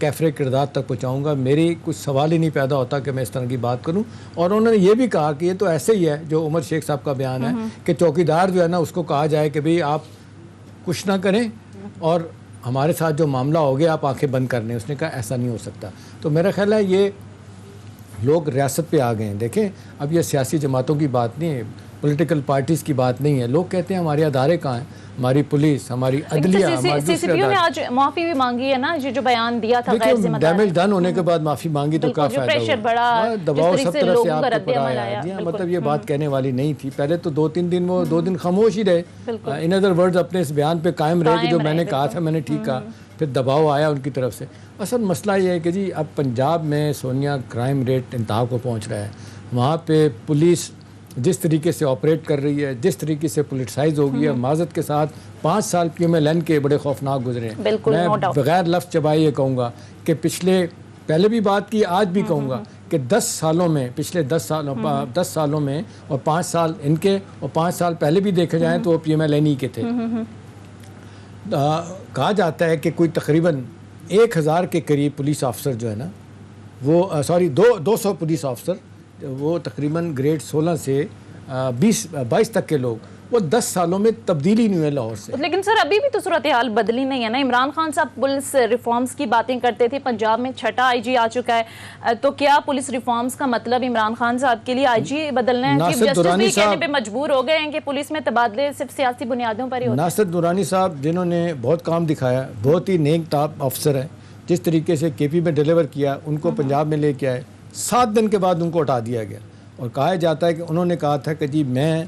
کیفر کردار تک پہنچاؤں گا. میری کچھ سوال ہی نہیں پیدا ہوتا کہ میں اس طرح کی بات کروں. اور انہوں نے یہ بھی کہا کہ یہ تو ایسے ہی ہے جو عمر شیخ صاحب کا بیان ہے کہ چوکیدار جو ہے نا اس کو کہا جائے کہ بھئی آپ کچھ نہ کریں اور ہمارے ساتھ جو معاملہ ہو گیا آپ آنکھیں بند کر لیں. اس نے کہا ایسا نہیں ہو سکتا. تو میرا خیال ہے یہ لوگ ریاست پہ آ گئے ہیں. دیکھیں اب یہ سیاسی جماعتوں کی بات نہیں ہے, پولیٹیکل پارٹیز کی بات نہیں ہے. لوگ کہتے ہیں ہمارے ادارے کہاں ہیں, ہماری پولیس, ہماری عدلیہ, ہمارے سی سی پی او نے آج معافی بھی مانگی ہے نا, یہ جو بیان دیا تھا غیر ذمہ دار. ڈیمیج ڈن ہونے کے بعد معافی مانگی تو کیا فائدہ ہوا؟ دباؤ سب طرف سے آپ کے اوپر آیا. جی ہاں, مطلب یہ بات کہنے والی نہیں تھی. پہلے تو 2-3 دن وہ 2 دن خاموش ہی رہے. ان ادر ورڈز اپنے اس بیان پہ قائم رہے کہ جو میں نے کہا تھا میں نے ٹھیک کہا. پھر دباؤ آیا ان کی طرف سے. اصل مسئلہ یہ ہے کہ جی اب پنجاب میں سونیا کرائم ریٹ انتہا کو پہنچ رہا ہے. وہاں پہ پولیس جس طریقے سے آپریٹ کر رہی ہے, جس طریقے سے پولیٹسائز ہو گئی ہے, معذرت کے ساتھ 5 سال PMLN کے بڑے خوفناک گزرے ہیں. میں بغیر لفظ چبائے یہ کہوں گا کہ پہلے بھی بات کی, آج بھی کہوں گا کہ 10 سالوں میں, پچھلے 10 سالوں میں اور 5 سال ان کے اور 5 سال پہلے بھی دیکھے جائیں تو وہ PMLN ہی کے تھے. کہا جاتا ہے کہ کوئی تقریباً 1000 کے قریب پولیس آفسر جو ہے نا وہ 200 پولیس آفسر وہ تقریباً گریڈ 16 سے 22 تک کے لوگ, وہ 10 سالوں میں تبدیلی نہیں ہوئے لاہور سے. لیکن سر ابھی بھی تو صورتحال بدلی نہیں ہے نا. عمران خان صاحب پولیس ریفارمز کی باتیں کرتے تھے, پنجاب میں 6ٹھا IG آ چکا ہے, تو کیا پولیس ریفارمز کا مطلب عمران خان صاحب کے لیے IG بدلنا ہے؟ چیف جسٹس بھی کہنے پہ مجبور ہو گئے ہیں کہ پولیس میں تبادلے صرف سیاسی بنیادوں پر ہی ہوتے ہیں. ناصر درانی صاحب جنہوں نے بہت کام دکھایا, بہت ہی نیک ٹاپ افسر ہیں, جس طریقے سے KP میں ڈیلیور کیا, ان کو پنجاب میں لے کے آئے, 7 دن کے بعد ان کو ہٹا دیا گیا. اور کہا جاتا ہے کہ انہوں نے کہا تھا کہ جی میں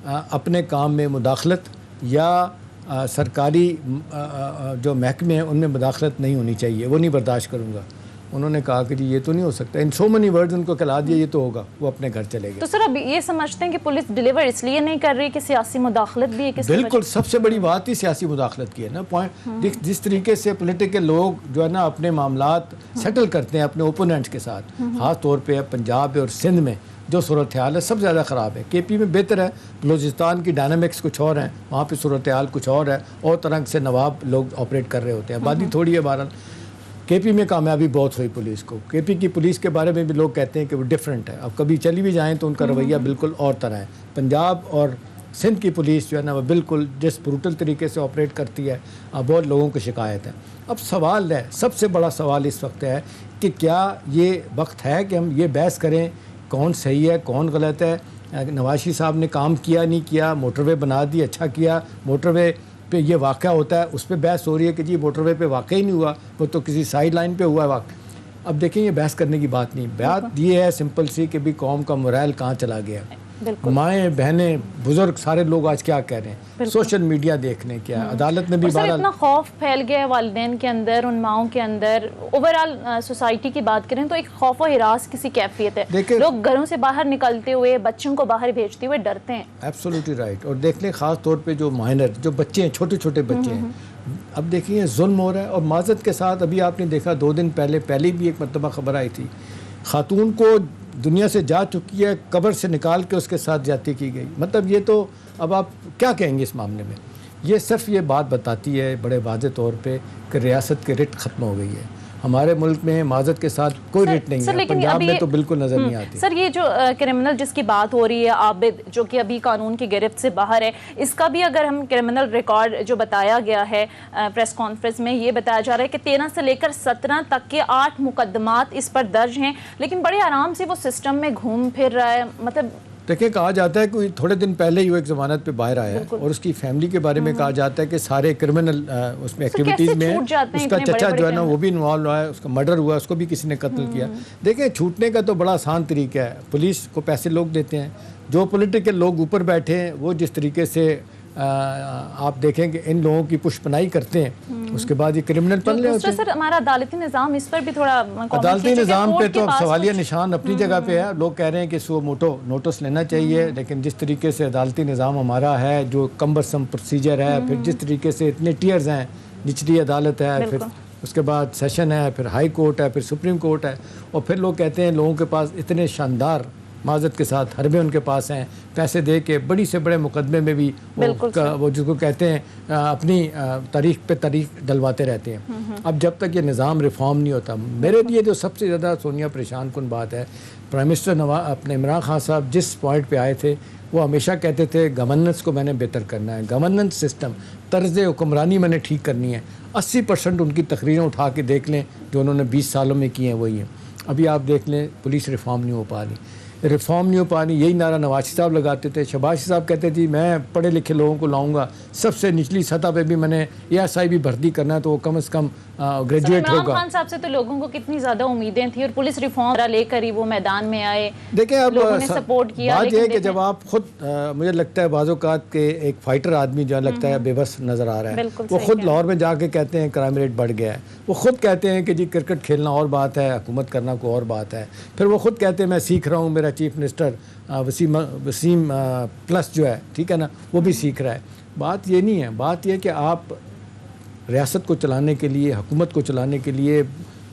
اپنے کام میں مداخلت یا سرکاری جو محکمے ہیں ان میں مداخلت نہیں ہونی چاہیے, وہ نہیں برداشت کروں گا. انہوں نے کہا کہ جی یہ تو نہیں ہو سکتا. ان سو منی ورڈز ان کو کہلا دیا یہ تو ہوگا, وہ اپنے گھر چلے گئے. تو سر اب یہ سمجھتے ہیں کہ پولیس ڈیلیور اس لیے نہیں کر رہی کہ سیاسی مداخلت بھی ہے؟ بالکل سب سے بڑی بات ہی سیاسی مداخلت کی ہے نا. پوائنٹ جس طریقے سے پولیٹیکل لوگ جو ہے نا اپنے معاملات سیٹل کرتے ہیں اپنے اوپوننٹس کے ساتھ, خاص طور پہ پنجاب اور سندھ میں جو صورتحال ہے سب زیادہ خراب ہے. KP میں بہتر ہے, بلوچستان کی ڈائنامکس کچھ اور ہیں, وہاں پہ صورتحال کچھ اور ہے, اور طرح سے نواب لوگ آپریٹ کر رہے ہوتے ہیں. آبادی تھوڑی ہے. بہرحال KP میں کامیابی بہت ہوئی پولیس کو. KP کی پولیس کے بارے میں بھی لوگ کہتے ہیں کہ وہ ڈیفرنٹ ہے. اب کبھی چلی بھی جائیں تو ان کا رویہ بالکل اور طرح ہے. پنجاب اور سندھ کی پولیس جو ہے نا وہ بالکل جس بروٹل طریقے سے آپریٹ کرتی ہے, بہت لوگوں کو شکایت ہے. اب سوال ہے, سب سے بڑا سوال اس وقت ہے کہ کیا یہ وقت ہے کہ ہم یہ بحث کریں کون صحیح ہے کون غلط ہے. نواز شریف صاحب نے کام کیا نہیں کیا, موٹر وے بنا دی, اچھا کیا. موٹر وے پہ یہ واقعہ ہوتا ہے, اس پہ بحث ہو رہی ہے کہ جی موٹر وے پہ واقع ہی نہیں ہوا, وہ تو کسی سائیڈ لائن پہ ہوا ہے واقع. اب دیکھیں یہ بحث کرنے کی بات نہیں, بات یہ ہے سمپل سی کہ بھی قوم کا مرائل کہاں چلا گیا. مائیں بہنیں بزرگ سارے لوگ آج کیا کہہ رہے ہیں, سوشل میڈیا دیکھنے کیا, عدالت نے بھی اتنا خوف پھیل گیا ہے والدین کے اندر, ان ماؤں کے اندر, اوورآل سوسائٹی کی بات کریں تو ایک خوف و ہراس کسی کیفیت ہے. لوگ گھروں سے باہر نکلتے ہوئے, بچوں کو باہر بھیجتے ہوئے ڈرتے ہیں. Absolutely right. اور دیکھ لیں خاص طور پہ جو مائنر جو بچے ہیں, چھوٹے چھوٹے بچے ہیں, اب دیکھیے ظلم ہو رہا ہے. اور معذرت کے ساتھ ابھی آپ نے دیکھا 2 دن پہلے بھی ایک مرتبہ خبر آئی تھی, خاتون کو دنیا سے جا چکی ہے, قبر سے نکال کے اس کے ساتھ زیادتی کی گئی. مطلب یہ تو اب آپ کیا کہیں گے اس معاملے میں. یہ صرف یہ بات بتاتی ہے بڑے واضح طور پہ کہ ریاست کے رٹ ختم ہو گئی ہے. ہمارے ملک میں معذرت کے ساتھ کوئی ریٹ نہیں ہے, پنجاب میں تو بالکل نظر نہیں آتی. سر یہ جو کرمنل جس کی بات ہو رہی ہے عابد, جو کہ ابھی قانون کی گرفت سے باہر ہے, اس کا بھی اگر ہم کرمنل ریکارڈ جو بتایا گیا ہے پریس کانفرنس میں, یہ بتایا جا رہا ہے کہ 13 سے لے کر 17 تک کے 8 مقدمات اس پر درج ہیں, لیکن بڑے آرام سے وہ سسٹم میں گھوم پھر رہا ہے. مطلب دیکھیں کہا جاتا ہے کہ تھوڑے دن پہلے ہی وہ ایک ضمانت پہ باہر آیا ہے, اور اس کی فیملی کے بارے میں کہا جاتا ہے کہ سارے کرمنل اس میں ایکٹیویٹیز میں اس کا چچا جو ہے نا وہ بھی انوالو ہوا ہے, اس کا مرڈر ہوا, اس کو بھی کسی نے قتل کیا. دیکھیں چھوٹنے کا تو بڑا آسان طریقہ ہے, پولیس کو پیسے لوگ دیتے ہیں, جو پولیٹیکل لوگ اوپر بیٹھے ہیں وہ جس طریقے سے آپ دیکھیں کہ ان لوگوں کی پشپنائی کرتے ہیں, اس کے بعد یہ کرمنل پن لے ہوتے ہیں. سر ہمارا عدالتی نظام اس پر بھی تھوڑا عدالتی نظام پہ تو سوالیہ نشان اپنی جگہ پہ ہے. لوگ کہہ رہے ہیں کہ سو موٹو نوٹس لینا چاہیے, لیکن جس طریقے سے عدالتی نظام ہمارا ہے, جو کمبرسم پروسیجر ہے, پھر جس طریقے سے اتنے ٹیئرز ہیں, نچلی عدالت ہے, پھر اس کے بعد سیشن ہے, پھر ہائی کورٹ ہے, پھر سپریم کورٹ ہے, اور پھر لوگ کہتے ہیں لوگوں کے پاس اتنے شاندار معذرت کے ساتھ حربے ان کے پاس ہیں، پیسے دے کے بڑی سے بڑے مقدمے میں بھی وہ جس کو کہتے ہیں اپنی تاریخ پہ تاریخ ڈلواتے رہتے ہیں۔ اب جب تک یہ نظام ریفارم نہیں ہوتا، میرے لیے جو سب سے زیادہ سونیا پریشان کن بات ہے، پرائم منسٹر اپنے عمران خان صاحب جس پوائنٹ پہ آئے تھے وہ ہمیشہ کہتے تھے گورننس کو میں نے بہتر کرنا ہے، گورننس سسٹم، طرز حکمرانی میں نے ٹھیک کرنی ہے۔ 80% ان کی تقریریں اٹھا کے دیکھ لیں جو انہوں نے 20 سالوں میں کی ہیں وہی ہیں۔ ابھی آپ دیکھ لیں پولیس ریفارم نہیں ہو پا رہی، ریفارم نہیں ہو پا رہی، یہی نعرہ نواز شریف صاحب لگاتے تھے، شہباز شریف صاحب کہتے تھے میں پڑھے لکھے لوگوں کو لاؤں گا، سب سے نچلی سطح پہ بھی میں نے ASI بھی بھرتی کرنا ہے تو وہ کم از کم گریجویٹ ہوگا۔ عمران خان صاحب سے تو لوگوں کو کتنی زیادہ امیدیں تھیں اور پولیس ریفارم لے کر ہی وہ میدان میں آئے، دیکھیں اب لوگوں نے سپورٹ کیا۔ بات یہ ہے کہ جب آپ خود مجھے لگتا ہے بعض اوقات کہ ایک فائٹر آدمی جو لگتا ہے بے بس نظر آ رہا ہے، وہ خود لاہور میں جا کے کہتے ہیں کرائم ریٹ بڑھ گیا ہے، وہ خود کہتے ہیں کہ جی کرکٹ کھیلنا اور بات ہے، حکومت کرنا کوئی اور بات ہے، پھر وہ خود کہتے ہیں میں سیکھ رہا ہوں، میرا چیف منسٹر وسیم پلس جو ہے ٹھیک ہے نا وہ بھی سیکھ رہا ہے۔ بات یہ نہیں ہے، بات یہ ہے کہ آپ ریاست کو چلانے کے لیے، حکومت کو چلانے کے لیے،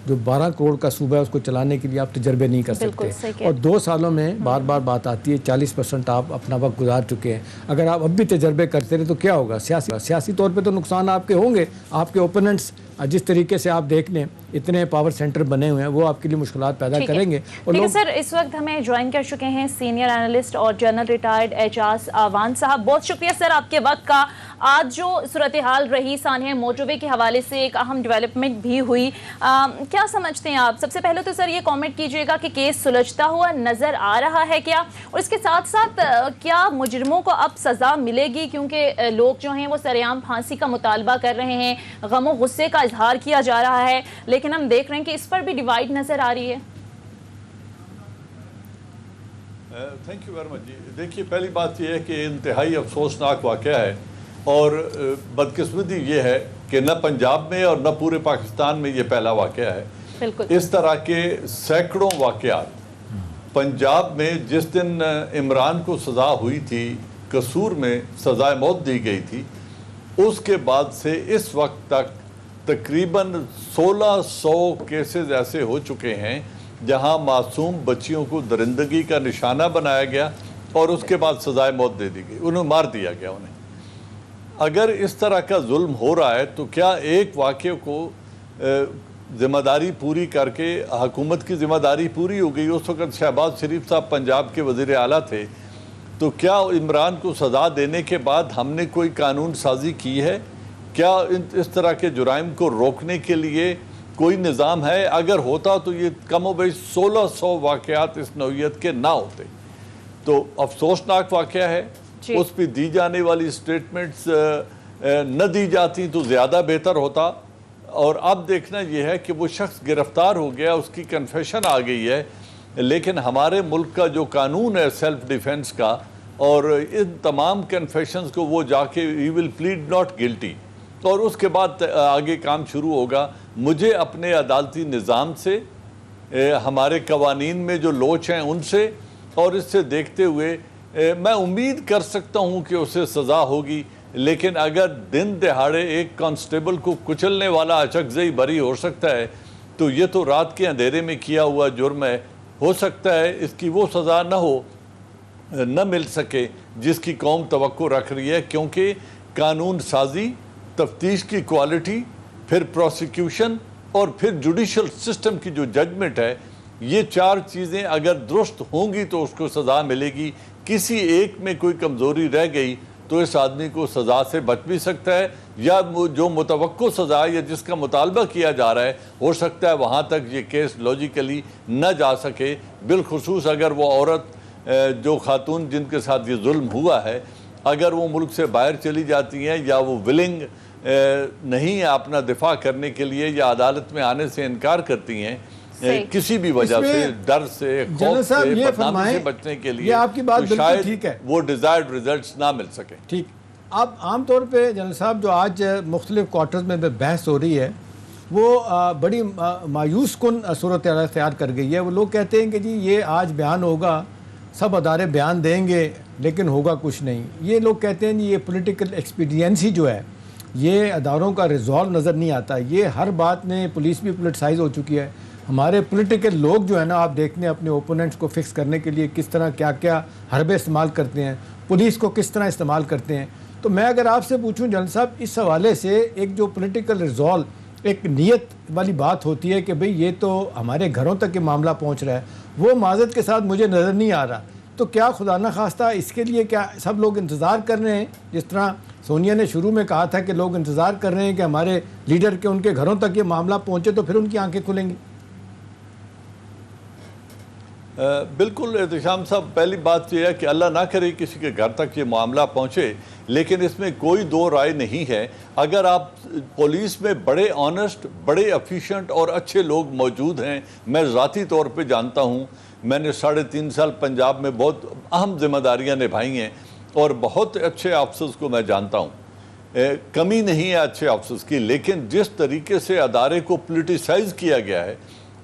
جو 12 کروڑ کا صوبہ ہے اس کو چلانے کے لیے آپ تجربے نہیں کر سکتے، اور 2 سالوں میں بار بار بات آتی ہے 40% آپ اپنا وقت گزار چکے ہیں۔ اگر آپ اب بھی تجربے کرتے رہے تو کیا ہوگا؟ سیاسی طور پہ تو نقصان آپ کے ہوں گے، آپ کے اوپوننٹس جس طریقے سے آپ دیکھ لیں اتنے پاور سینٹر بنے ہوئے ہیں وہ آپ کے لیے مشکلات پیدا کریں گے۔ لیکن سر اس وقت ہمیں جوائن کر چکے ہیں سینئر اینالسٹ اور جنرل ریٹائرڈ اعجاز آوان صاحب، بہت شکریہ سر آپ کے وقت کا۔ آج جو صورتحال رہی سانحہ موٹروے کے حوالے سے ایک اہم ڈیولپمنٹ بھی ہوئی، کیا سمجھتے ہیں آپ؟ سب سے پہلے تو سر یہ کامنٹ کیجئے گا کہ کیس سلجھتا ہوا نظر آ رہا ہے کیا، اور اس کے ساتھ ساتھ کیا مجرموں کو اب سزا ملے گی؟ کیونکہ لوگ جو ہیں وہ سرعام پھانسی کا مطالبہ کر رہے ہیں، غم و غصے کا اظہار کیا جا رہا ہے، لیکن ہم دیکھ رہے ہیں کہ اس پر بھی ڈیوائیڈ نظر آ رہی ہے۔ تھینک یو ویری مچ جی۔ دیکھیے پہلی بات یہ ہے کہ انتہائی افسوسناک واقعہ ہے، اور بدقسمتی یہ ہے کہ نہ پنجاب میں اور نہ پورے پاکستان میں یہ پہلا واقعہ ہے۔ بالکل اس طرح کے سینکڑوں واقعات پنجاب میں جس دن عمران کو سزا ہوئی تھی، قصور میں سزائے موت دی گئی تھی، اس کے بعد سے اس وقت تک تقریباً 1600 کیسز ایسے ہو چکے ہیں جہاں معصوم بچیوں کو درندگی کا نشانہ بنایا گیا اور اس کے بعد سزائے موت دے دی گئی، انہیں مار دیا گیا انہیں۔ اگر اس طرح کا ظلم ہو رہا ہے تو کیا ایک واقعے کو ذمہ داری پوری کر کے حکومت کی ذمہ داری پوری ہو گئی؟ اس وقت شہباز شریف صاحب پنجاب کے وزیر اعلیٰ تھے، تو کیا عمران کو سزا دینے کے بعد ہم نے کوئی قانون سازی کی ہے؟ کیا اس طرح کے جرائم کو روکنے کے لیے کوئی نظام ہے؟ اگر ہوتا تو یہ کم و بیش 1600 واقعات اس نوعیت کے نہ ہوتے۔ تو افسوسناک واقعہ ہے، اس پہ دی جانے والی سٹیٹمنٹس نہ دی جاتی تو زیادہ بہتر ہوتا۔ اور اب دیکھنا یہ ہے کہ وہ شخص گرفتار ہو گیا، اس کی کنفیشن آ گئی ہے، لیکن ہمارے ملک کا جو قانون ہے سیلف ڈیفنس کا، اور ان تمام کنفیشنز کو وہ جا کے ہی ول پلیڈ ناٹ گلٹی، اور اس کے بعد آگے کام شروع ہوگا۔ مجھے اپنے عدالتی نظام سے، ہمارے قوانین میں جو لوچ ہیں ان سے، اور اس سے دیکھتے ہوئے میں امید کر سکتا ہوں کہ اسے سزا ہوگی، لیکن اگر دن دہاڑے ایک کانسٹیبل کو کچلنے والا اچکزئی بری ہو سکتا ہے تو یہ تو رات کے اندھیرے میں کیا ہوا جرم ہے۔ ہو سکتا ہے اس کی وہ سزا نہ مل سکے جس کی قوم توقع رکھ رہی ہے، کیونکہ قانون سازی، تفتیش کی کوالٹی، پھر پروسیکیوشن اور پھر جوڈیشل سسٹم کی جو ججمنٹ ہے، یہ 4 چیزیں اگر درست ہوں گی تو اس کو سزا ملے گی۔ کسی ایک میں کوئی کمزوری رہ گئی تو اس آدمی کو سزا سے بچ بھی سکتا ہے، یا جو متوقع سزا یا جس کا مطالبہ کیا جا رہا ہے ہو سکتا ہے وہاں تک یہ کیس لاجیکلی نہ جا سکے، بالخصوص اگر وہ عورت، جو خاتون جن کے ساتھ یہ ظلم ہوا ہے، اگر وہ ملک سے باہر چلی جاتی ہیں یا وہ ولنگ نہیں ہے اپنا دفاع کرنے کے لیے، یا عدالت میں آنے سے انکار کرتی ہیں کسی بھی وجہ سے، ڈر سے، خوف سے، بدنامی سے بچنے کے لیے، تو شاید وہ ڈیزائرڈ ریزلٹس نہ مل سکے۔ ٹھیک، اب عام طور پہ جنرل صاحب جو آج مختلف کوارٹرز میں بحث ہو رہی ہے وہ بڑی مایوس کن صورتحال اختیار کر گئی ہے۔ وہ لوگ کہتے ہیں کہ جی یہ آج بیان ہوگا، سب ادارے بیان دیں گے لیکن ہوگا کچھ نہیں۔ یہ لوگ کہتے ہیں یہ پولیٹیکل ایکسپیڈینسی جو ہے، یہ اداروں کا ریزالو نظر نہیں آتا، یہ ہر بات میں پولیس بھی پولیٹیسائز ہو چکی ہے، ہمارے پولیٹیکل لوگ جو ہے نا آپ دیکھتے ہیں اپنے اوپوننٹس کو فکس کرنے کے لیے کس طرح کیا کیا حربے استعمال کرتے ہیں, پولیس کو کس طرح استعمال کرتے ہیں. تو میں اگر آپ سے پوچھوں جنرل صاحب, اس حوالے سے ایک جو پولیٹیکل ریزالو, ایک نیت والی بات ہوتی ہے کہ بھئی یہ تو ہمارے گھروں تک یہ معاملہ پہنچ رہا ہے, وہ معذرت کے ساتھ مجھے نظر نہیں آ رہا. تو کیا خدا نخواستہ اس کے لیے کیا سب لوگ انتظار کر رہے ہیں, جس طرح سونیا نے شروع میں کہا تھا کہ لوگ انتظار کر رہے ہیں کہ ہمارے لیڈر کے ان کے گھروں تک یہ معاملہ پہنچے تو پھر ان کی آنکھیں کھلیں گی؟ بالکل احتشام صاحب, پہلی بات یہ ہے کہ اللہ نہ کرے کسی کے گھر تک یہ معاملہ پہنچے, لیکن اس میں کوئی دو رائے نہیں ہے. اگر آپ پولیس میں بڑے آنسٹ, بڑے افیشینٹ اور اچھے لوگ موجود ہیں, میں ذاتی طور پہ جانتا ہوں, میں نے 3.5 سال پنجاب میں بہت اہم ذمہ داریاں نبھائی ہیں اور بہت اچھے آفسرز کو میں جانتا ہوں, کمی نہیں ہے اچھے آفسرز کی. لیکن جس طریقے سے ادارے کو پولیٹیسائز کیا گیا ہے,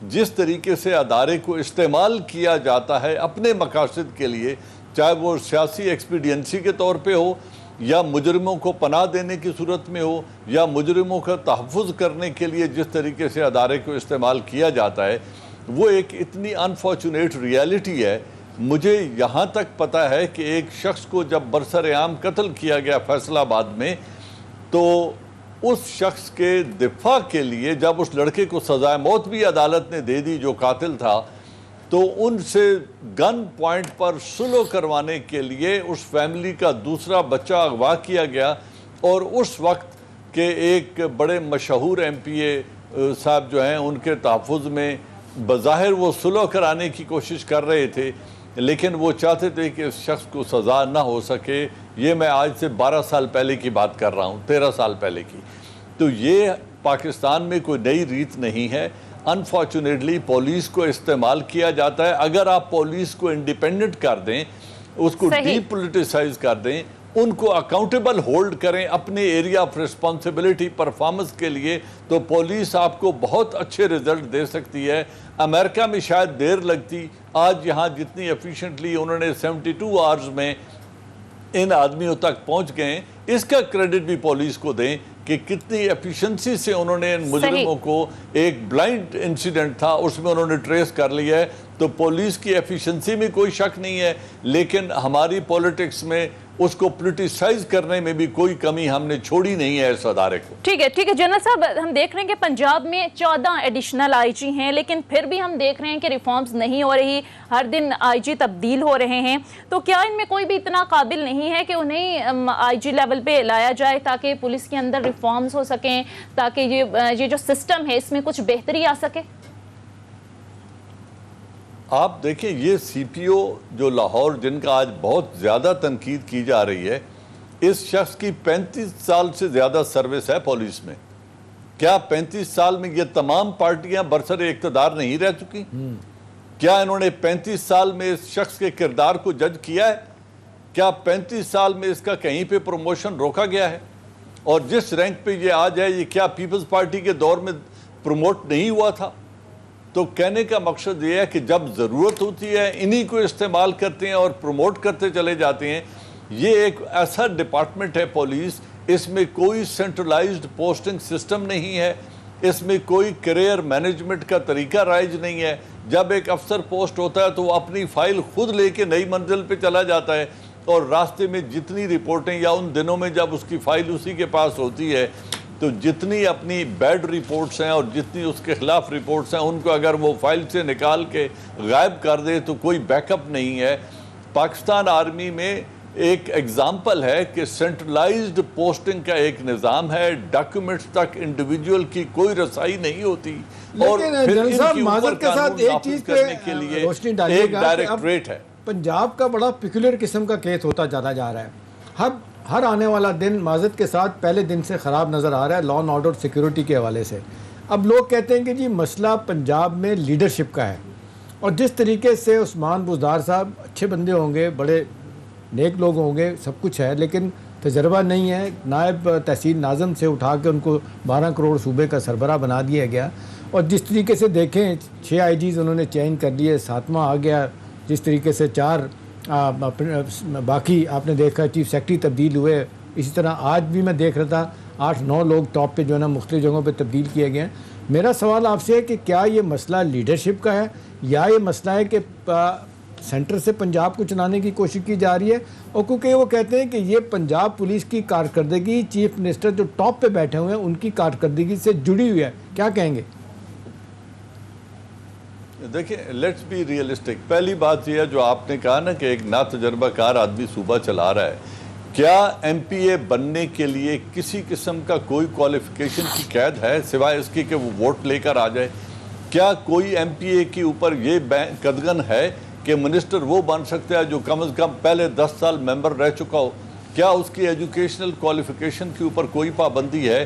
جس طریقے سے ادارے کو استعمال کیا جاتا ہے اپنے مقاصد کے لیے, چاہے وہ سیاسی ایکسپیڈینسی کے طور پہ ہو, یا مجرموں کو پناہ دینے کی صورت میں ہو, یا مجرموں کا تحفظ کرنے کے لیے جس طریقے سے ادارے کو استعمال کیا جاتا ہے, وہ ایک اتنی انفارچونیٹ ریالٹی ہے. مجھے یہاں تک پتہ ہے کہ ایک شخص کو جب برسر عام قتل کیا گیا فیصل آباد میں, تو اس شخص کے دفاع کے لیے جب اس لڑکے کو سزائے موت بھی عدالت نے دے دی جو قاتل تھا, تو ان سے گن پوائنٹ پر سلو کروانے کے لیے اس فیملی کا دوسرا بچہ اغوا کیا گیا, اور اس وقت کے ایک بڑے مشہور MP صاحب جو ہیں ان کے تحفظ میں بظاہر وہ سلو کرانے کی کوشش کر رہے تھے, لیکن وہ چاہتے تھے کہ اس شخص کو سزا نہ ہو سکے. یہ میں آج سے 12 سال پہلے کی بات کر رہا ہوں, 13 سال پہلے کی. تو یہ پاکستان میں کوئی نئی ریت نہیں ہے. انفارچونیٹلی پولیس کو استعمال کیا جاتا ہے. اگر آپ پولیس کو انڈیپینڈنٹ کر دیں, اس کو ڈی پولیٹیسائز کر دیں, ان کو اکاؤنٹیبل ہولڈ کریں اپنے ایریا آف رسپانسبلٹی پرفارمنس کے لیے, تو پولیس آپ کو بہت اچھے رزلٹ دے سکتی ہے. امریکہ میں شاید دیر لگتی, آج یہاں جتنی ایفیشنٹلی انہوں نے 72 آورز میں ان آدمیوں تک پہنچ گئے, اس کا کریڈٹ بھی پولیس کو دیں کہ کتنی ایفیشنسی سے انہوں نے ان مجرموں کو, ایک بلائنڈ انسیڈنٹ تھا اس میں انہوں نے ٹریس کر لیا ہے. تو پولیس کی ایفیشنسی میں کوئی شک نہیں ہے, لیکن ہماری پولیٹکس میں اس کو پولیٹیسائز کرنے میں بھی کوئی کمی ہم نے چھوڑی نہیں ہے اس ادارے کو. ٹھیک ہے جنرل صاحب, ہم دیکھ رہے ہیں کہ پنجاب میں 14 ایڈیشنل IG ہیں, لیکن پھر بھی ہم دیکھ رہے ہیں کہ ریفارمز نہیں ہو رہی, ہر دن IG تبدیل ہو رہے ہیں. تو کیا ان میں کوئی بھی اتنا قابل نہیں ہے کہ انہیں IG لیول پہ لایا جائے تاکہ پولیس کے اندر ریفارمز ہو سکیں, تاکہ یہ جو سسٹم ہے اس میں کچھ بہتری آ سکے؟ آپ دیکھیں, یہ CPO جو لاہور جن کا آج بہت زیادہ تنقید کی جا رہی ہے, اس شخص کی 35 سال سے زیادہ سروس ہے پولیس میں. کیا 35 سال میں یہ تمام پارٹیاں برسر اقتدار نہیں رہ چکی؟ کیا انہوں نے 35 سال میں اس شخص کے کردار کو جج کیا ہے؟ کیا 35 سال میں اس کا کہیں پہ پروموشن روکا گیا ہے؟ اور جس رینک پہ یہ آج ہے, یہ کیا پیپلز پارٹی کے دور میں پروموٹ نہیں ہوا تھا؟ تو کہنے کا مقصد یہ ہے کہ جب ضرورت ہوتی ہے انہی کو استعمال کرتے ہیں اور پروموٹ کرتے چلے جاتے ہیں. یہ ایک ایسا ڈپارٹمنٹ ہے پولیس, اس میں کوئی سینٹرلائزڈ پوسٹنگ سسٹم نہیں ہے, اس میں کوئی کیریئر مینجمنٹ کا طریقہ رائج نہیں ہے. جب ایک افسر پوسٹ ہوتا ہے تو وہ اپنی فائل خود لے کے نئی منزل پہ چلا جاتا ہے, اور راستے میں جتنی رپورٹیں, یا ان دنوں میں جب اس کی فائل اسی کے پاس ہوتی ہے, تو جتنی اپنی بیڈ رپورٹس ہیں اور جتنی اس کے خلاف رپورٹس ہیں, ان کو اگر وہ فائل سے نکال کے غائب کر دے تو کوئی بیک اپ نہیں ہے. پاکستان آرمی میں ایک ایگزامپل ہے کہ سینٹرلائزڈ پوسٹنگ کا ایک نظام ہے, ڈاکیومنٹس تک انڈیویجول کی کوئی رسائی نہیں ہوتی, اور پھر ان کی اوپر قانون نافذ کرنے کے لیے ایک ڈائریکٹریٹ ہے. پنجاب کا بڑا پیکولر قسم کا کیس ہوتا چلا جا رہا ہے. ہر آنے والا دن معذرت کے ساتھ پہلے دن سے خراب نظر آ رہا ہے لا اینڈ آرڈر سیکیورٹی کے حوالے سے. اب لوگ کہتے ہیں کہ جی مسئلہ پنجاب میں لیڈرشپ کا ہے, اور جس طریقے سے عثمان بزدار صاحب اچھے بندے ہوں گے, بڑے نیک لوگ ہوں گے, سب کچھ ہے, لیکن تجربہ نہیں ہے. نائب تحصیل ناظم سے اٹھا کے ان کو 12 کروڑ صوبے کا سربراہ بنا دیا گیا, اور جس طریقے سے دیکھیں 6 IGs انہوں نے چینج کر لیے, 7واں آ گیا, جس طریقے سے 4 باقی آپ نے دیکھا چیف سیکرٹری تبدیل ہوئے. اسی طرح آج بھی میں دیکھ رہا تھا 8-9 لوگ ٹاپ پہ جو ہے نا مختلف جگہوں پہ تبدیل کیے گئے ہیں. میرا سوال آپ سے ہے کہ کیا یہ مسئلہ لیڈرشپ کا ہے یا یہ مسئلہ ہے کہ سینٹر سے پنجاب کو چلانے کی کوشش کی جا رہی ہے؟ اور کیونکہ وہ کہتے ہیں کہ یہ پنجاب پولیس کی کارکردگی چیف منسٹر جو ٹاپ پہ بیٹھے ہوئے ہیں ان کی کارکردگی سے جڑی ہوئی ہے، کیا کہیں گے؟ دیکھیں، لیٹس بی ریئلسٹک. پہلی بات یہ ہے جو آپ نے کہا نا کہ ایک نا تجربہ کار آدمی صوبہ چلا رہا ہے. کیا ایم پی اے بننے کے لیے کسی قسم کا کوئی کوالیفیکیشن کی قید ہے سوائے اس کی کہ وہ ووٹ لے کر آ جائے؟ کیا کوئی ایم پی اے کے اوپر یہ قدغن ہے کہ منسٹر وہ بن سکتا ہے جو کم از کم پہلے 10 سال ممبر رہ چکا ہو؟ کیا اس کی ایجوکیشنل کوالیفیکیشن کے اوپر کوئی پابندی ہے؟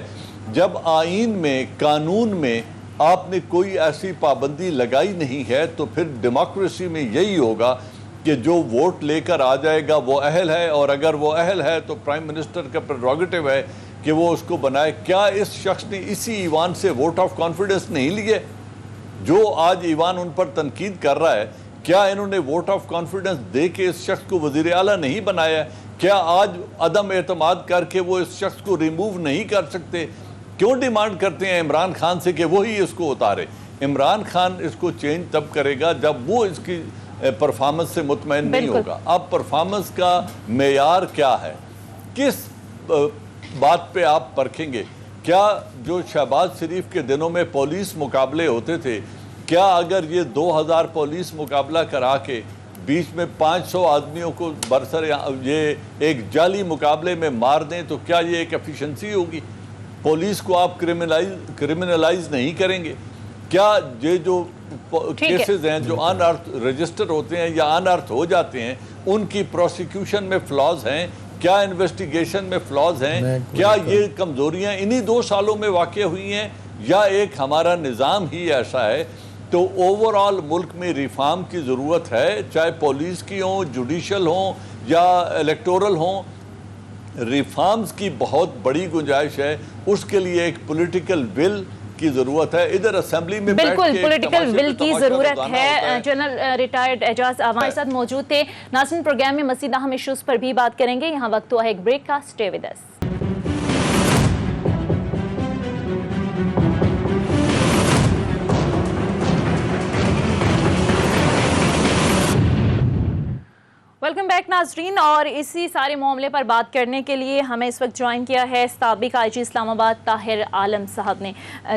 جب آئین میں، قانون میں آپ نے کوئی ایسی پابندی لگائی نہیں ہے تو پھر ڈیموکریسی میں یہی ہوگا کہ جو ووٹ لے کر آ جائے گا وہ اہل ہے، اور اگر وہ اہل ہے تو پرائم منسٹر کا پریروگیٹو ہے کہ وہ اس کو بنائے. کیا اس شخص نے اسی ایوان سے ووٹ آف کانفیڈنس نہیں لیے جو آج ایوان ان پر تنقید کر رہا ہے؟ کیا انہوں نے ووٹ آف کانفیڈنس دے کے اس شخص کو وزیر اعلیٰ نہیں بنایا؟ کیا آج عدم اعتماد کر کے وہ اس شخص کو ریموو نہیں کر سکتے؟ کیوں ڈیمانڈ کرتے ہیں عمران خان سے کہ وہی اس کو اتارے؟ عمران خان اس کو چینج تب کرے گا جب وہ اس کی پرفارمنس سے مطمئن نہیں ہوگا. اب پرفارمنس کا معیار کیا ہے؟ کس بات پہ آپ پرکھیں گے؟ کیا جو شہباز شریف کے دنوں میں پولیس مقابلے ہوتے تھے، کیا اگر یہ 2000 پولیس مقابلہ کرا کے بیچ میں 500 آدمیوں کو برسر یہ ایک جعلی مقابلے میں مار دیں تو کیا یہ ایک ایفیشنسی ہوگی؟ پولیس کو آپ کرمنلائز نہیں کریں گے؟ کیا یہ جو کیسز ہیں جو ان ارتھ رجسٹر ہوتے ہیں یا ان ارتھ ہو جاتے ہیں ان کی پروسیکیوشن میں فلاز ہیں؟ کیا انویسٹیگیشن میں فلاز ہیں؟ کیا یہ کمزوریاں انہی 2 سالوں میں واقع ہوئی ہیں یا ایک ہمارا نظام ہی ایسا ہے؟ تو اوورآل ملک میں ریفارم کی ضرورت ہے، چاہے پولیس کی ہوں، جوڈیشل ہوں یا الیکٹورل ہوں. ریفارمز کی بہت بڑی گنجائش ہے، اس کے لیے ایک پولیٹیکل ول کی ضرورت ہے. ادھر اسمبلی میں بالکل پولیٹیکل ول کی ضرورت ہے. جنرل ریٹائرڈ اعجاز ہمارے ساتھ موجود تھے. ناظرین، پروگرام میں مزید اہم ایشوز پر بھی بات کریں گے. یہاں وقت ہوا ہے ایک بریک کا. Stay with us. Welcome back ناظرین، اور اسی سارے معاملے پر بات کرنے کے لیے ہمیں اس وقت جوائن کیا ہے سابق آئی جی اسلام آباد طاہر عالم صاحب نے.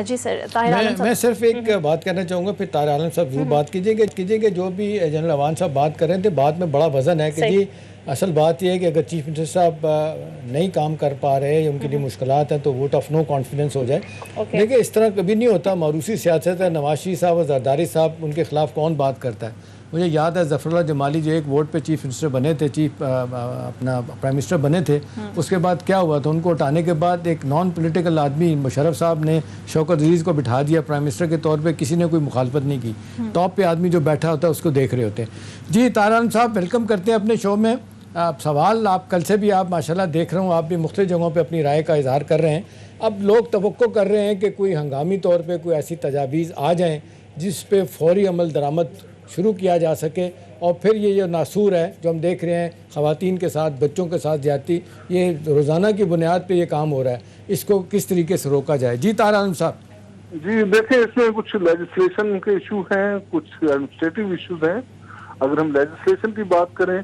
جی سر، طاہر عالم صاحب. میں صرف ایک بات کرنا چاہوں گا، پھر طاہر عالم صاحب ضرور بات کیجئے کہ جو بھی جنرل عوان صاحب بات کر رہے تھے بات میں بڑا وزن ہے کہ جی اصل بات یہ ہے کہ اگر چیف منسٹر صاحب نہیں کام کر پا رہے یا ان کے لیے مشکلات ہیں تو ووٹ آف نو کانفیڈنس ہو جائے. لیکن اس طرح کبھی نہیں ہوتا. موروثی سیاست ہے. نواز شریف صاحب اور زرداری صاحب، ان کے خلاف کون بات کرتا ہے؟ مجھے یاد ہے ظفر اللہ جمالی جو ایک ووٹ پہ چیف منسٹر بنے تھے، اپنا پرائم منسٹر بنے تھے، اس کے بعد کیا ہوا تھا؟ ان کو ہٹانے کے بعد ایک نان پولیٹیکل آدمی مشرف صاحب نے شوکت عزیز کو بٹھا دیا پرائم منسٹر کے طور پہ. کسی نے کوئی مخالفت نہیں کی. ٹاپ پہ آدمی جو بیٹھا ہوتا ہے اس کو دیکھ رہے ہوتے ہیں. جی طاہر عالم صاحب، ویلکم کرتے ہیں اپنے شو میں. سوال آپ کل سے بھی آپ ماشاءاللہ دیکھ رہا ہوں، آپ بھی مختلف جگہوں پہ اپنی رائے کا اظہار کر رہے ہیں. اب لوگ توقع کر رہے ہیں کہ کوئی ہنگامی طور پہ کوئی ایسی تجاویز آ جائیں جس پہ فوری عمل درآمد شروع کیا جا سکے، اور پھر یہ جو ناسور ہے جو ہم دیکھ رہے ہیں خواتین کے ساتھ، بچوں کے ساتھ زیادتی، یہ روزانہ کی بنیاد پہ یہ کام ہو رہا ہے، اس کو کس طریقے سے روکا جائے؟ جی طاہر عالم صاحب. جی دیکھیں، اس میں کچھ لیجسلیشن کے ایشو ہیں، کچھ ایڈمنسٹریٹو ایشوز ہیں. اگر ہم لیجسلیشن کی بات کریں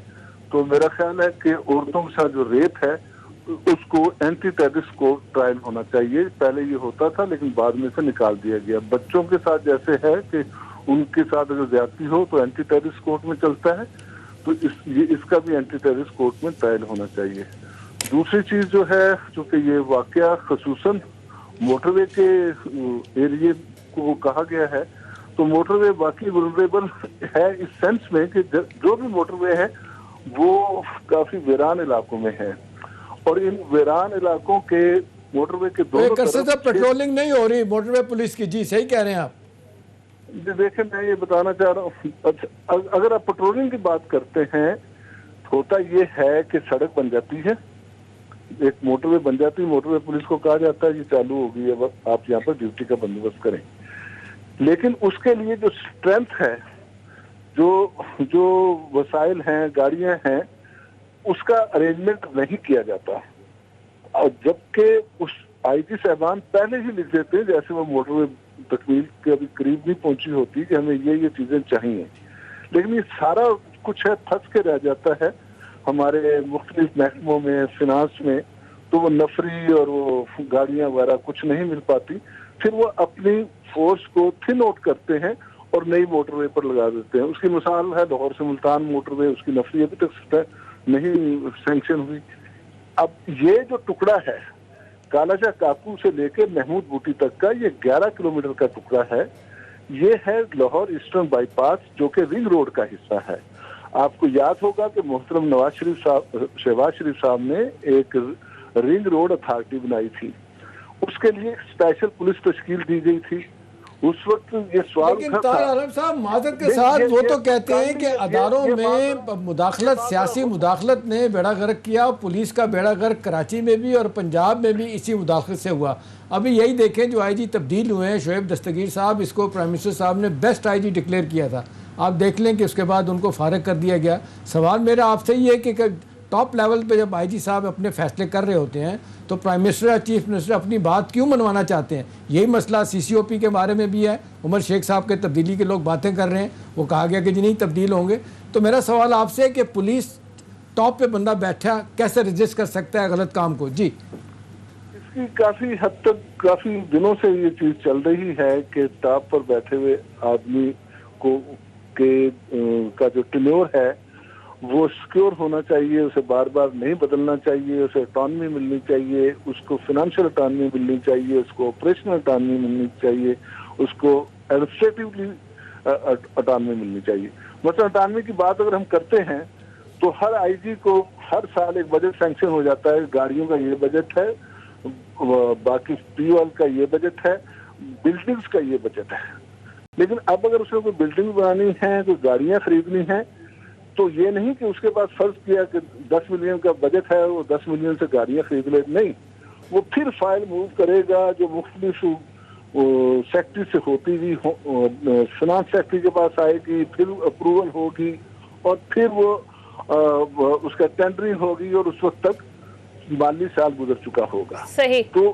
تو میرا خیال ہے کہ عورتوں کے ساتھ جو ریپ ہے اس کو اینٹی ٹیررسٹ کو ٹرائل ہونا چاہیے. پہلے یہ ہوتا تھا لیکن بعد میں سے نکال دیا گیا. بچوں کے ساتھ جیسے ہے کہ ان کے ساتھ اگر زیادتی ہو تو اینٹی ٹیررسٹ کورٹ میں چلتا ہے، تو اس کا بھی اینٹی ٹیررسٹ کورٹ میں ٹرائل ہونا چاہیے. دوسری چیز جو ہے، چونکہ یہ واقعہ خصوصاً موٹر وے کے ایریے کو کہا گیا ہے، تو موٹر وے واقعی ولنریبل ہے اس سینس میں کہ جو بھی موٹر وے ہے وہ کافی ویران علاقوں میں ہے، اور ان ویران علاقوں کے موٹر وے کے دونوں طرف پیٹرولنگ نہیں ہو رہی موٹر وے پولیس کی. جی صحیح کہہ رہے ہیں آپ. دیکھیں، میں یہ بتانا چاہ رہا ہوں، اگر آپ پیٹرولنگ کی بات کرتے ہیں، ہوتا یہ ہے کہ سڑک بن جاتی ہے، ایک موٹر وے بن جاتی ہے، موٹر وے پولیس کو کہا جاتا ہے یہ چالو ہو گئی ہے، آپ یہاں پر ڈیوٹی کا بندوبست کریں. لیکن اس کے لیے جو اسٹرینتھ ہے، جو وسائل ہیں، گاڑیاں ہیں، اس کا ارینجمنٹ نہیں کیا جاتا. اور جبکہ اس آئی جی صاحبان پہلے ہی لکھ دیتے ہیں، جیسے وہ موٹر وے تکمیل کے ابھی قریب نہیں پہنچی ہوتی کہ ہمیں یہ چیزیں چاہیے، لیکن یہ سارا کچھ ہے پھنس کے رہ جاتا ہے ہمارے مختلف محکموں میں، فنانس میں، تو وہ نفری اور وہ گاڑیاں وغیرہ کچھ نہیں مل پاتی، پھر وہ اپنی فورس کو تھن آؤٹ کرتے ہیں اور نئی موٹر وے پر لگا دیتے ہیں۔ اس کی مثال ہے لاہور سے ملتان موٹر وے، اس کی نفری ابھی تک نہیں سینکشن ہوئی۔ اب یہ جو ٹکڑا ہے کالا شاہ کاکو سے لے کے محمود بوٹی تک کا، یہ 11 کلومیٹر کا ٹکڑا ہے، یہ ہے لاہور ایسٹرن بائی پاس جو کہ رنگ روڈ کا حصہ ہے۔ آپ کو یاد ہوگا کہ محترم شہباز شریف صاحب نے ایک رنگ روڈ اتھارٹی بنائی تھی، اس کے لیے اسپیشل پولیس تشکیل دی گئی تھی۔ اس وقت یہ سوال لیکن طاہر عالم صاحب معذرت کے ساتھ وہ تو کہتے ہیں کہ اداروں میں مداخلت، سیاسی مداخلت نے بیڑا غرق کیا، پولیس کا بیڑا غرق کراچی میں بھی اور پنجاب میں بھی اسی مداخلت سے ہوا۔ ابھی یہی دیکھیں جو آئی جی تبدیل ہوئے ہیں شعیب دستگیر صاحب، اس کو پرائم منسٹر صاحب نے بیسٹ آئی جی ڈکلیئر کیا تھا، آپ دیکھ لیں کہ اس کے بعد ان کو فارغ کر دیا گیا۔ سوال میرا آپ سے یہ ہے کہ ٹاپ لیول پہ جب آئی جی صاحب اپنے فیصلے کر رہے ہوتے ہیں تو پرائم منسٹر یا چیف منسٹر اپنی بات کیوں منوانا چاہتے ہیں؟ یہی مسئلہ سی سی او پی کے بارے میں بھی ہے، عمر شیخ صاحب کے تبدیلی کے لوگ باتیں کر رہے ہیں، وہ کہا گیا کہ جی نہیں تبدیل ہوں گے۔ تو میرا سوال آپ سے ہے کہ پولیس ٹاپ پہ بندہ بیٹھا کیسے رجسٹ کر سکتا ہے غلط کام کو؟ جی اس کی کافی حد تک کافی دنوں سے یہ چیز چل رہی ہے کہ ٹاپ پر بیٹھے ہوئے آدمی کو کا جو ٹینیور ہے وہ سیکیور ہونا چاہیے، اسے بار بار نہیں بدلنا چاہیے، اسے اٹانومی ملنی چاہیے، اس کو فنانشل اٹانومی ملنی چاہیے، اس کو آپریشنل اٹانومی ملنی چاہیے، اس کو ایڈمنسٹریٹولی اٹانومی ملنی چاہیے۔ مثلا اٹانومی کی بات اگر ہم کرتے ہیں تو ہر آئی جی کو ہر سال ایک بجٹ سینکشن ہو جاتا ہے، گاڑیوں کا یہ بجٹ ہے، باقی پی او ایل کا یہ بجٹ ہے، بلڈنگز کا یہ بجٹ ہے۔ لیکن اب اگر اس میں کوئی بلڈنگ بنانی ہے، کوئی گاڑیاں خریدنی ہیں، تو یہ نہیں کہ اس کے پاس فرض کیا کہ 10 ملین کا بجٹ ہے، وہ 10 ملین سے گاڑیاں خرید لے، نہیں، وہ پھر فائل موو کرے گا جو مختلف سیکٹری سے ہوتی ہوئی فنانس سیکٹری کے پاس آئے گی، پھر اپروول ہوگی اور پھر وہ اس کا ٹینڈرنگ ہوگی اور اس وقت تک مالی سال گزر چکا ہوگا۔ صحیح۔ تو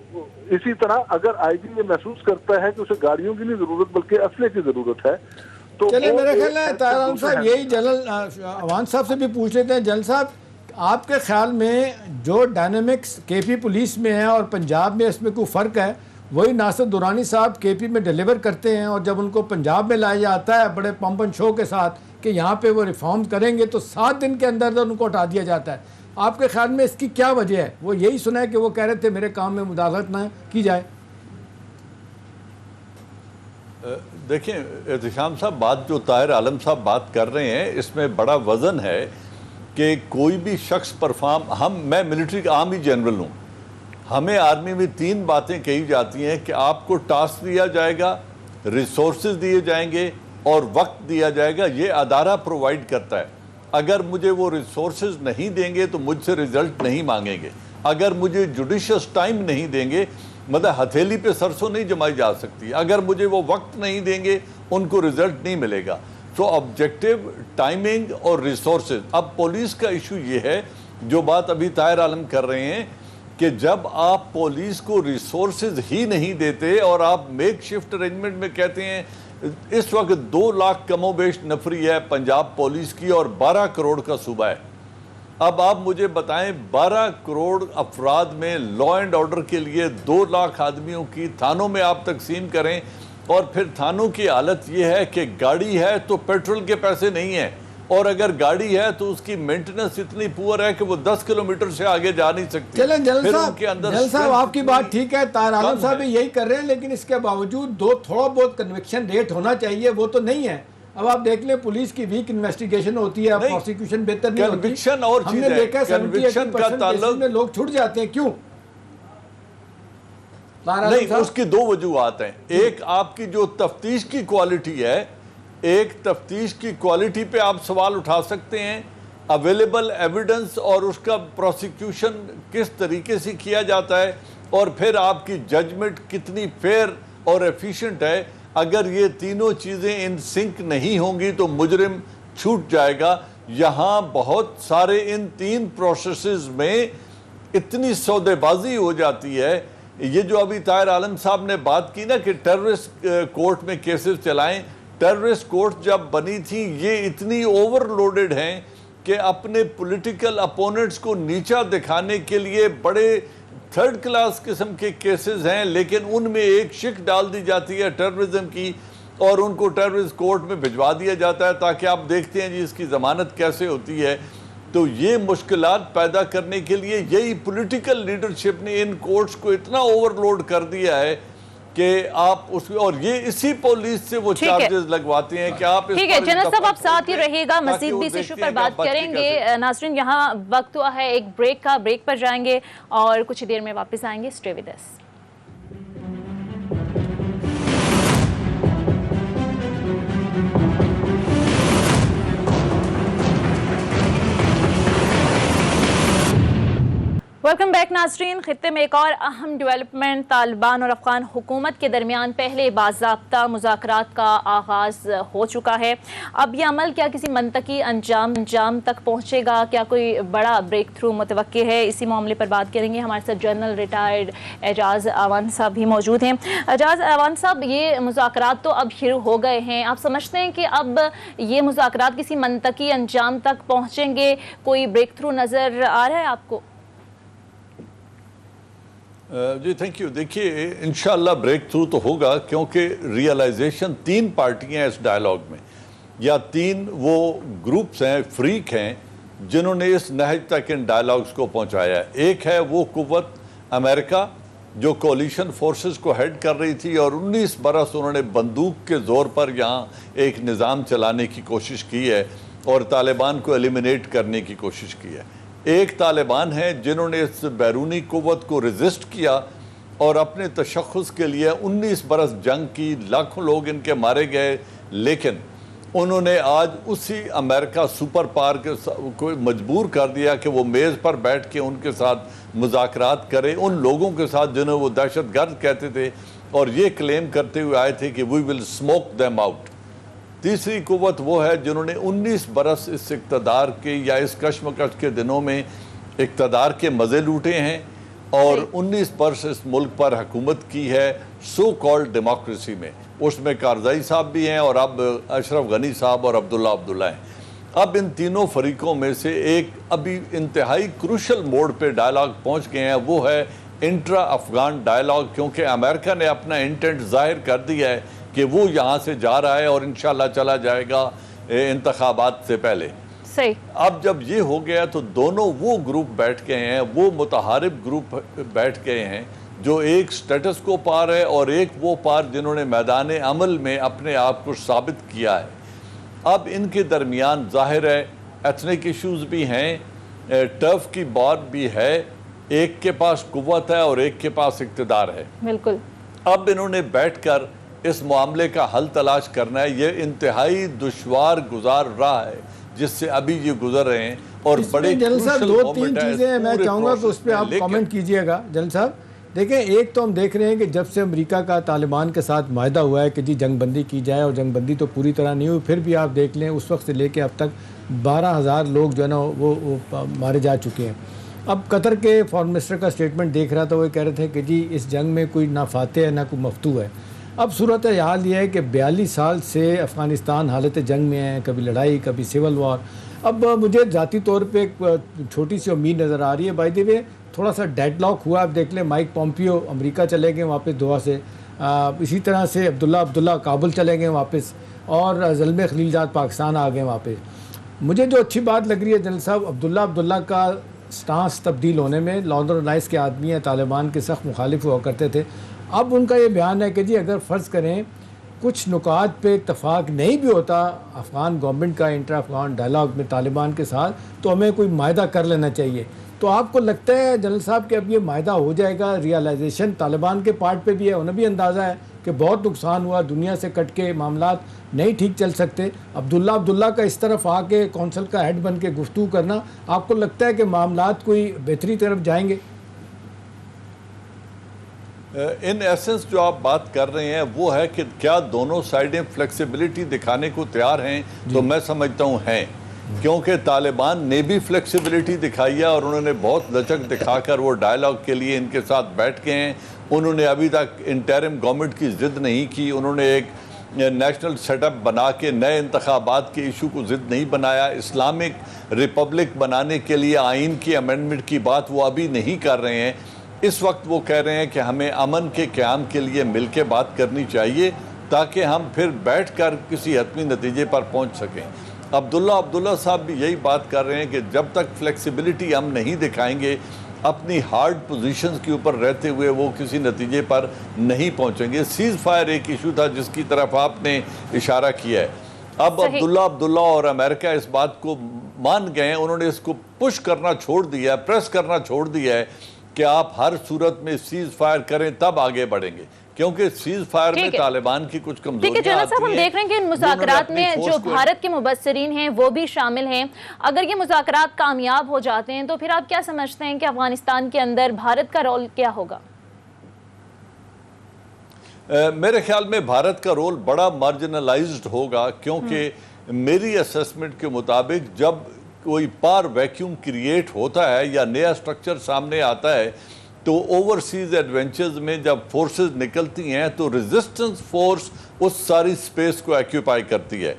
اسی طرح اگر آئی جی یہ محسوس کرتا ہے کہ اسے گاڑیوں کی نہیں ضرورت بلکہ اسلحے کی ضرورت ہے تو چلے میرا خیال ہے طاہر عالم صاحب یہی جنرل عوان صاحب سے بھی پوچھ لیتے ہیں۔ جنرل صاحب آپ کے خیال میں جو ڈائنامکس کے پی پولیس میں ہے اور پنجاب میں اس میں کوئی فرق ہے؟ وہی ناصر دورانی صاحب کے پی میں ڈیلیور کرتے ہیں اور جب ان کو پنجاب میں لایا جاتا ہے بڑے پمپ اینڈ شو کے ساتھ کہ یہاں پہ وہ ریفارم کریں گے تو 7 دن کے اندر ان کو ہٹا دیا جاتا ہے۔ آپ کے خیال میں اس کی کیا وجہ ہے؟ وہ یہی سنا ہے کہ وہ کہہ رہے تھے میرے کام میں مداخلت نہ کی جائے۔ دیکھیں احتشام صاحب، بات جو طاہر عالم صاحب بات کر رہے ہیں اس میں بڑا وزن ہے کہ کوئی بھی شخص میں ملٹری کا عام ہی جنرل ہوں، ہمیں آرمی میں 3 باتیں کہی جاتی ہیں کہ آپ کو ٹاسک دیا جائے گا، ریسورسز دیے جائیں گے اور وقت دیا جائے گا، یہ ادارہ پرووائڈ کرتا ہے۔ اگر مجھے وہ ریسورسز نہیں دیں گے تو مجھ سے رزلٹ نہیں مانگیں گے، اگر مجھے جوڈیشس ٹائم نہیں دیں گے، مطلب ہتھیلی پہ سرسوں نہیں جمائی جا سکتی، اگر مجھے وہ وقت نہیں دیں گے ان کو رزلٹ نہیں ملے گا۔ تو آبجیکٹو، ٹائمنگ اور ریسورسز۔ اب پولیس کا ایشو یہ ہے جو بات ابھی طاہر عالم کر رہے ہیں کہ جب آپ پولیس کو ریسورسز ہی نہیں دیتے اور آپ میک شفٹ ارینجمنٹ میں کہتے ہیں، اس وقت 2 لاکھ کم و بیش نفری ہے پنجاب پولیس کی اور 12 کروڑ کا صوبہ ہے۔ اب آپ مجھے بتائیں 12 کروڑ افراد میں لا اینڈ آرڈر کے لیے 2 لاکھ آدمیوں کی تھانوں میں آپ تقسیم کریں اور پھر تھانوں کی حالت یہ ہے کہ گاڑی ہے تو پیٹرول کے پیسے نہیں ہیں، اور اگر گاڑی ہے تو اس کی مینٹننس اتنی پور ہے کہ وہ 10 کلومیٹر سے آگے جا نہیں سکتی۔ چلیں جنرل صاحب آپ کی بات ٹھیک ہے، طاہر عالم صاحب بھی یہی کر رہے ہیں، لیکن اس کے باوجود تھوڑا بہت کنوکشن ریٹ ہونا چاہیے، وہ تو نہیں ہے۔ اب آپ دیکھ لیں پولیس کی ویک انویسٹیگیشن ہوتی ہے، پروسیکیوشن بہتر نہیں ہوتی، کنوکشن اور ہم نے دیکھا 70-80% میں لوگ چھٹ جاتے ہیں، کیوں؟ نہیں، اس کی 2 وجوہات ہیں۔ ایک آپ کی جو تفتیش کی کوالٹی ہے، ایک تفتیش کی کوالٹی پہ آپ سوال اٹھا سکتے ہیں، اویلیبل ایویڈنس اور اس کا پروسیکیوشن کس طریقے سے کیا جاتا ہے، اور پھر آپ کی ججمنٹ کتنی فیئر اور ایفیشنٹ ہے۔ اگر یہ تینوں چیزیں ان سنک نہیں ہوں گی تو مجرم چھوٹ جائے گا۔ یہاں بہت سارے ان 3 پروسیسز میں اتنی سودے بازی ہو جاتی ہے یہ جو ابھی طاہر عالم صاحب نے بات کی نا کہ ٹیررسٹ کورٹ میں کیسز چلائیں، ٹیررسٹ کورٹ جب بنی تھی یہ اتنی اوور لوڈڈ ہیں کہ اپنے پولیٹیکل اپوننٹس کو نیچا دکھانے کے لیے بڑے تھرڈ کلاس قسم کے کیسز ہیں، لیکن ان میں ایک شک ڈال دی جاتی ہے ٹیررزم کی اور ان کو ٹیررسٹ کورٹ میں بھجوا دیا جاتا ہے تاکہ آپ دیکھتے ہیں جی اس کی ضمانت کیسے ہوتی ہے۔ تو یہ مشکلات پیدا کرنے کے لیے یہی پولیٹیکل لیڈرشپ نے ان کورٹس کو اتنا اوور لوڈ کر دیا ہے کہ آپ اس اور یہ اسی پولیس سے وہ چارجز لگواتے ہیں کہ آپ ٹھیک ہے جنرل صاحب آپ ساتھ ہی رہیے گا، مزید بھی اس ایشو پر بات کریں گے۔ ناظرین یہاں وقت ہوا ہے ایک بریک کا، بریک پر جائیں گے اور کچھ دیر میں واپس آئیں گے۔ Stay with us. Welcome back ناظرین۔ خطے میں ایک اور اہم ڈیولپمنٹ، طالبان اور افغان حکومت کے درمیان پہلے باضابطہ مذاکرات کا آغاز ہو چکا ہے۔ اب یہ عمل کیا کسی منطقی انجام تک پہنچے گا؟ کیا کوئی بڑا بریک تھرو متوقع ہے؟ اسی معاملے پر بات کریں گے۔ ہمارے ساتھ جنرل ریٹائرڈ اعجاز اعوان صاحب بھی موجود ہیں۔ اعجاز اعوان صاحب، یہ مذاکرات تو اب شروع ہو گئے ہیں، آپ سمجھتے ہیں کہ اب یہ مذاکرات کسی منطقی انجام تک پہنچیں گے؟ کوئی بریک تھرو نظر آ رہا ہے آپ کو؟ جی تھینک یو۔ دیکھیے انشاءاللہ بریک تھرو تو ہوگا کیونکہ ریئلائزیشن تین پارٹیاں ہیں اس ڈائیلاگ میں، یا تین وہ گروپس ہیں، فریق ہیں جنہوں نے اس نہج تک ان ڈائیلاگز کو پہنچایا ہے۔ ایک ہے وہ قوت امریکہ جو کولیشن فورسز کو ہیڈ کر رہی تھی اور 19 برس انہوں نے بندوق کے زور پر یہاں ایک نظام چلانے کی کوشش کی ہے اور طالبان کو ایلیمنیٹ کرنے کی کوشش کی ہے۔ ایک طالبان ہیں جنہوں نے اس بیرونی قوت کو ریزسٹ کیا اور اپنے تشخص کے لیے 19 برس جنگ کی، لاکھوں لوگ ان کے مارے گئے، لیکن انہوں نے آج اسی امریکہ سپر پاور کو مجبور کر دیا کہ وہ میز پر بیٹھ کے ان کے ساتھ مذاکرات کرے، ان لوگوں کے ساتھ جنہوں وہ دہشت گرد کہتے تھے اور یہ کلیم کرتے ہوئے آئے تھے کہ وی ول اسموک دیم آؤٹ۔ تیسری قوت وہ ہے جنہوں نے 19 برس اس اقتدار کے یا اس کشمکش کے دنوں میں اقتدار کے مزے لوٹے ہیں اور 19 برس اس ملک پر حکومت کی ہے سو کالڈ ڈیموکریسی میں۔ اس میں کارزائی صاحب بھی ہیں اور اب اشرف غنی صاحب اور عبداللہ ہیں۔ اب ان تینوں فریقوں میں سے ایک ابھی انتہائی کروشل موڑ پہ ڈائیلاگ پہنچ گئے ہیں، وہ ہے انٹرا افغان ڈائیلاگ، کیونکہ امریکہ نے اپنا انٹینٹ ظاہر کر دیا ہے کہ وہ یہاں سے جا رہا ہے اور انشاءاللہ چلا جائے گا انتخابات سے پہلے۔ صحیح۔ اب جب یہ ہو گیا تو دونوں وہ گروپ بیٹھ گئے ہیں، وہ متحارب گروپ بیٹھ گئے ہیں جو ایک سٹیٹس کو پار ہے اور ایک وہ پار جنہوں نے میدان عمل میں اپنے آپ کو ثابت کیا ہے۔ اب ان کے درمیان ظاہر ہے ایتھنک ایشوز بھی ہیں، ٹرف کی بات بھی ہے، ایک کے پاس قوت ہے اور ایک کے پاس اقتدار ہے۔ بالکل۔ اب انہوں نے بیٹھ کر اس معاملے کا حل تلاش کرنا ہے۔ یہ انتہائی دشوار گزار راہ ہے جس سے ابھی یہ گزر رہے ہیں اور بڑے جنرل صاحب دو تین چیزیں میں چاہوں گا کہ اس پہ آپ کامنٹ کیجئے گا۔ جنرل صاحب دیکھیں، ایک تو ہم دیکھ رہے ہیں کہ جب سے امریکہ کا طالبان کے ساتھ معاہدہ ہوا ہے کہ جی جنگ بندی کی جائے، اور جنگ بندی تو پوری طرح نہیں ہوئی، پھر بھی آپ دیکھ لیں اس وقت سے لے کے اب تک 12,000 لوگ جو ہے نا وہ مارے جا چکے ہیں۔ اب قطر کے فارن منسٹر کا سٹیٹمنٹ دیکھ رہا تھا، وہ کہہ رہے تھے کہ جی اس جنگ میں کوئی نہ فاتح ہے نہ کوئی مفتوح ہے۔ اب صورتحال یہ ہے کہ 42 سال سے افغانستان حالت جنگ میں ہے، کبھی لڑائی کبھی سول وار۔ اب مجھے ذاتی طور پہ ایک چھوٹی سی امید نظر آ رہی ہے، بائی دی وے تھوڑا سا ڈیڈ لاک ہوا۔ آپ دیکھ لیں مائک پومپیو امریکہ چلے گئے واپس دعا سے، اسی طرح سے عبداللہ کابل چلے گئے واپس، اور زلمے خلیل زاد پاکستان آ گئے واپس۔ مجھے جو اچھی بات لگ رہی ہے جنرل صاحب، عبداللہ کا سٹانس تبدیل ہونے میں، ناردرن الائنس کے آدمی ہیں، طالبان کے سخت مخالف ہوا کرتے تھے۔ اب ان کا یہ بیان ہے کہ جی اگر فرض کریں کچھ نکات پہ اتفاق نہیں بھی ہوتا افغان گورنمنٹ کا انٹرا افغان ڈائیلاگ میں طالبان کے ساتھ، تو ہمیں کوئی معاہدہ کر لینا چاہیے۔ تو آپ کو لگتا ہے جنرل صاحب کہ اب یہ معاہدہ ہو جائے گا؟ ریئلائزیشن طالبان کے پارٹ پہ بھی ہے، انہیں بھی اندازہ ہے کہ بہت نقصان ہوا، دنیا سے کٹ کے معاملات نہیں ٹھیک چل سکتے۔ عبداللہ کا اس طرف آ کے کونسل کا ہیڈ بن کے گفتگو کرنا، آپ کو لگتا ہے کہ معاملات کوئی بہتری طرف جائیں گے؟ ان ایسنس جو آپ بات کر رہے ہیں وہ ہے کہ کیا دونوں سائیڈیں فلیکسیبلٹی دکھانے کو تیار ہیں؟ تو میں سمجھتا ہوں ہیں، کیونکہ طالبان نے بھی فلیکسیبلٹی دکھائی ہے اور انہوں نے بہت لچک دکھا کر وہ ڈائیلاگ کے لیے ان کے ساتھ بیٹھ گئے ہیں انہوں نے ابھی تک انٹرم گورنمنٹ کی ضد نہیں کی، انہوں نے ایک نیشنل سیٹ اپ بنا کے نئے انتخابات کے ایشو کو ضد نہیں بنایا، اسلامک ریپبلک بنانے کے لیے آئین کی امینڈمنٹ کی بات وہ ابھی نہیں کر رہے ہیں۔ اس وقت وہ کہہ رہے ہیں کہ ہمیں امن کے قیام کے لیے مل کے بات کرنی چاہیے تاکہ ہم پھر بیٹھ کر کسی حتمی نتیجے پر پہنچ سکیں۔ عبداللہ صاحب بھی یہی بات کر رہے ہیں کہ جب تک فلیکسیبلٹی ہم نہیں دکھائیں گے، اپنی ہارڈ پوزیشنز کے اوپر رہتے ہوئے وہ کسی نتیجے پر نہیں پہنچیں گے۔ سیز فائر ایک ایشو تھا جس کی طرف آپ نے اشارہ کیا ہے۔ اب عبداللہ اور امریکہ اس بات کو مان گئے ہیں، انہوں نے اس کو پش کرنا چھوڑ دیا ہے، پریس کرنا چھوڑ دیا ہے کہ آپ ہر صورت میں سیز فائر کریں تب آگے بڑھیں گے، کیونکہ سیز فائر میں طالبان کی کچھ کمزوریاں جنرل صاحب ہم دیکھ رہے ہیں کہ ان مذاکرات میں جو بھارت کے مبصرین ہیں وہ بھی شامل ہیں۔ اگر یہ مذاکرات کامیاب ہو جاتے ہیں تو پھر آپ کیا سمجھتے ہیں کہ افغانستان کے اندر بھارت کا رول کیا ہوگا؟ میرے خیال میں بھارت کا رول بڑا مارجنلائزڈ ہوگا، کیونکہ میری اسیسمنٹ کے مطابق جب کوئی پاور ویکیوم کریٹ ہوتا ہے یا نیا سٹرکچر سامنے آتا ہے تو اوورسیز ایڈونچرز میں جب فورسز نکلتی ہیں تو ریزسٹنس فورس اس ساری سپیس کو ایکیوپائی کرتی ہے۔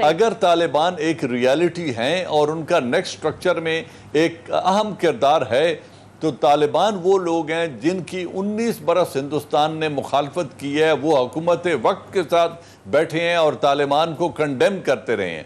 اگر طالبان ایک ریالٹی ہیں اور ان کا نیکسٹ سٹرکچر میں ایک اہم کردار ہے تو طالبان وہ لوگ ہیں جن کی 19 برس ہندوستان نے مخالفت کی ہے، وہ حکومت وقت کے ساتھ بیٹھے ہیں اور طالبان کو کنڈیم کرتے رہے ہیں۔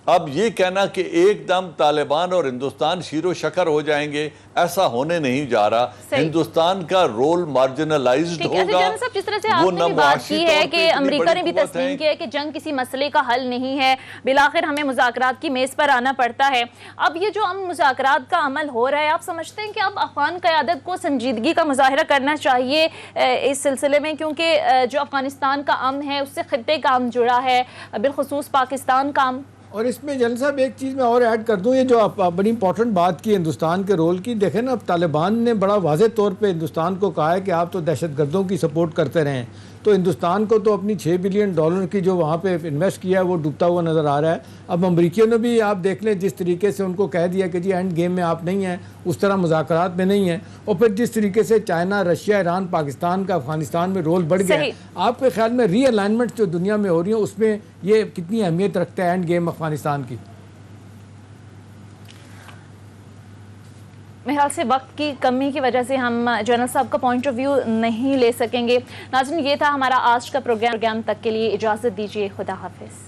اب یہ کہنا کہ ایک دم طالبان اور ہندوستان شیر و شکر ہو جائیں گے، ایسا ہونے نہیں جا رہا۔ ہندوستان کا رول مارجنلائزڈ ہوگا۔ جس طرح سے آپ نے بھی بات کی ہے کہ امریکہ نے بھی تسلیم کیا ہے کہ جنگ کسی مسئلے کا حل نہیں ہے، بالآخر ہمیں مذاکرات کی میز پر آنا پڑتا ہے۔ اب یہ جو مذاکرات کا عمل ہو رہا ہے، آپ سمجھتے ہیں کہ اب افغان قیادت کو سنجیدگی کا مظاہرہ کرنا چاہیے اس سلسلے میں، کیونکہ جو افغانستان کا امن ہے اس سے خطے کا امن جڑا ہے، بالخصوص پاکستان کا امن؟ اور اس میں جنرل صاحب ایک چیز میں اور ایڈ کر دوں، یہ جو آپ بڑی امپورٹنٹ بات کی ہندوستان کے رول کی، دیکھیں نا اب طالبان نے بڑا واضح طور پہ ہندوستان کو کہا ہے کہ آپ تو دہشت گردوں کی سپورٹ کرتے رہیں، تو ہندوستان کو تو اپنی $6 بلین کی جو وہاں پہ انویسٹ کیا ہے وہ ڈوبتا ہوا نظر آ رہا ہے۔ اب امریکیوں نے بھی آپ دیکھ لیں جس طریقے سے ان کو کہہ دیا کہ جی اینڈ گیم میں آپ نہیں ہیں، اس طرح مذاکرات میں نہیں ہیں، اور پھر جس طریقے سے چائنا، رشیا، ایران، پاکستان کا افغانستان میں رول بڑھ گیا ہے۔ آپ کے خیال میں ری الائنمنٹ جو دنیا میں ہو رہی ہیں اس میں یہ کتنی اہمیت رکھتا ہے اینڈ گیم افغانستان کی؟ میرے خیال سے وقت کی کمی کی وجہ سے ہم جنرل صاحب کا پوائنٹ آف ویو نہیں لے سکیں گے۔ ناظرین، یہ تھا ہمارا آج کا پروگرام تک کے لیے اجازت دیجیے، خدا حافظ۔